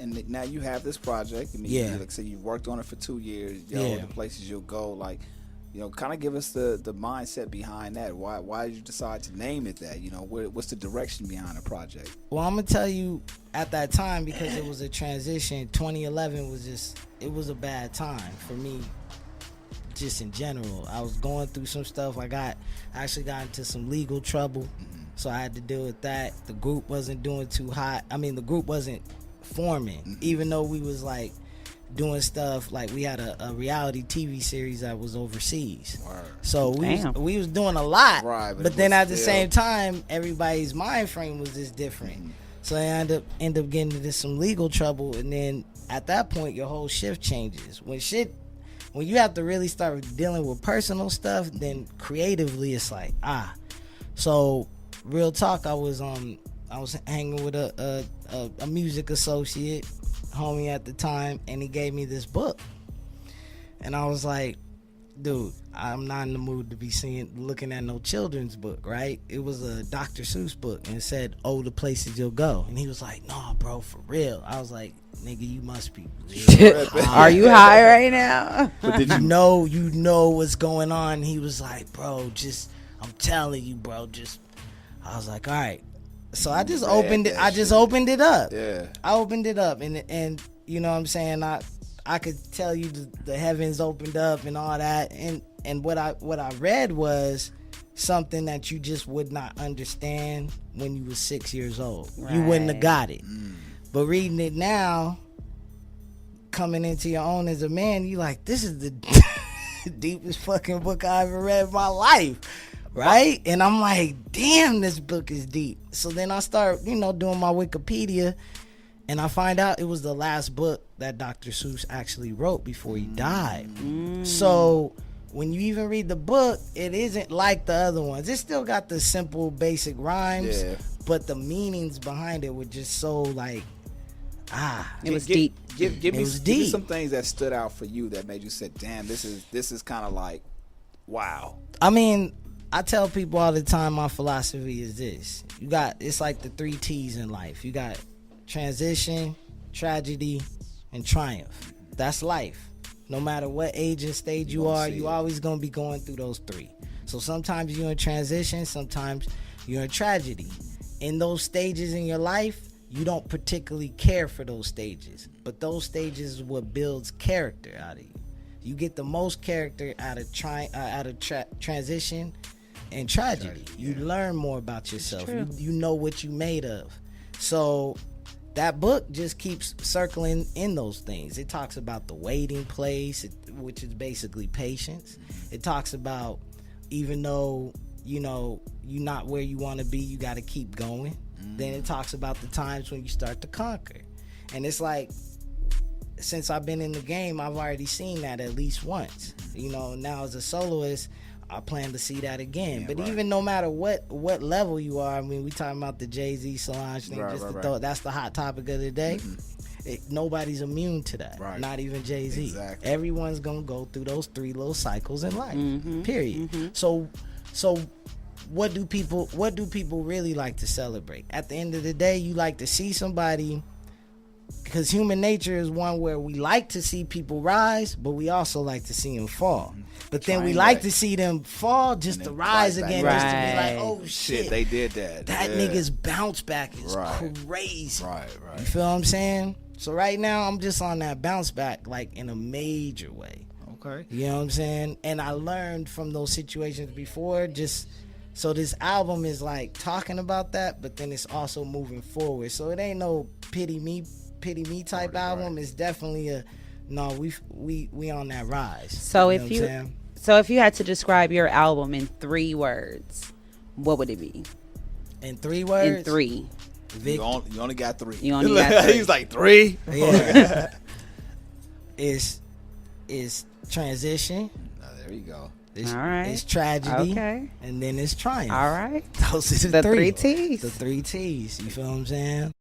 And now you have this project. I mean, like I said, you've worked on it for 2 years. The places you'll go, like, kind of give us the mindset behind that. Why did you decide to name it that? What's the direction behind the project? Well, I'm gonna tell you, at that time, because it was a transition. 2011 was a bad time for me. Just in general, I was going through some stuff. I actually got into some legal trouble, so I had to deal with that. The group wasn't doing too hot. I mean, the group wasn't forming, even though we was like doing stuff. Like, we had a reality TV series that was overseas. Word. So we was doing a lot, right, but then at the same time, everybody's mind frame was just different. So I end up getting into some legal trouble, and then at that point, your whole shift changes. When you have to really start dealing with personal stuff, then creatively it's like, So, real talk, I was hanging with a music associate, homie at the time, and he gave me this book. And I was like, dude, I'm not in the mood to be looking at no children's book, right? It was a Dr. Seuss book, and it said, "Oh, the places you'll go." And he was like, "No, bro, for real." I was like, "Nigga, you must be real high. Are you high right now?" But did you know what's going on? And he was like, "Bro, I'm telling you, bro, I was like, all right." So I just opened it. I just opened it up. Yeah. I opened it up, and you know what I'm saying? I could tell you the heavens opened up and all that, and what I read was something that you just would not understand when you were 6 years old. Right. You wouldn't have got it. But reading it now, coming into your own as a man, you like, this is the deepest fucking book I ever read in my life. Right? And I'm like, damn, this book is deep. So then I start, doing my Wikipedia, and I find out it was the last book that Dr. Seuss actually wrote before he died. So when you even read the book, it isn't like the other ones. It still got the simple, basic rhymes, but the meanings behind it were just so like, it was deep. Give me some things that stood out for you that made you say, damn, this is kind of like, wow. I mean, I tell people all the time, my philosophy is this. It's like the 3 T's in life. You got transition, tragedy, and triumph. That's life. No matter what age and stage you are, you always going to be going through those 3. So sometimes you're in transition, sometimes you're in tragedy. In those stages in your life, you don't particularly care for those stages. But those stages is what builds character out of you. You get the most character out of transition and tragedy. You learn more about yourself. You know what you made of. So that book just keeps circling in those things. It talks about the waiting place, which is basically patience. It talks about, even though you're not where you want to be, you got to keep going. Then it talks about the times when you start to conquer. And it's like, since I've been in the game, I've already seen that at least once. Now as a soloist, I plan to see that again. But even no matter what level you are, I mean, we talking about the Jay-Z Solange thing, that's the hot topic of the day. Nobody's immune to that, not even Jay-Z. Exactly. Everyone's gonna go through those 3 little cycles in life. Period. So what do people really like to celebrate? At the end of the day, you like to see somebody, because human nature is one where we like to see people rise, but we also like to see them fall. But then we like to see them fall just to rise again, just to be like, oh shit, they did that. That nigga's bounce back is crazy. Right. You feel what I'm saying? So right now, I'm just on that bounce back, like in a major way. Okay. You know what I'm saying? And I learned from those situations before, so this album is like talking about that, but then it's also moving forward. So it ain't no pity me type album. It's definitely we on that rise. So if you had to describe your album in 3 words, what would it be? In 3 words? In 3. You only got 3. You only got 3. He's like 3. Yeah. It's transition. There you go. All right. It's tragedy. Okay. And then it's triumph. All right. Those are the 3 T's. The 3 T's. You feel what I'm saying?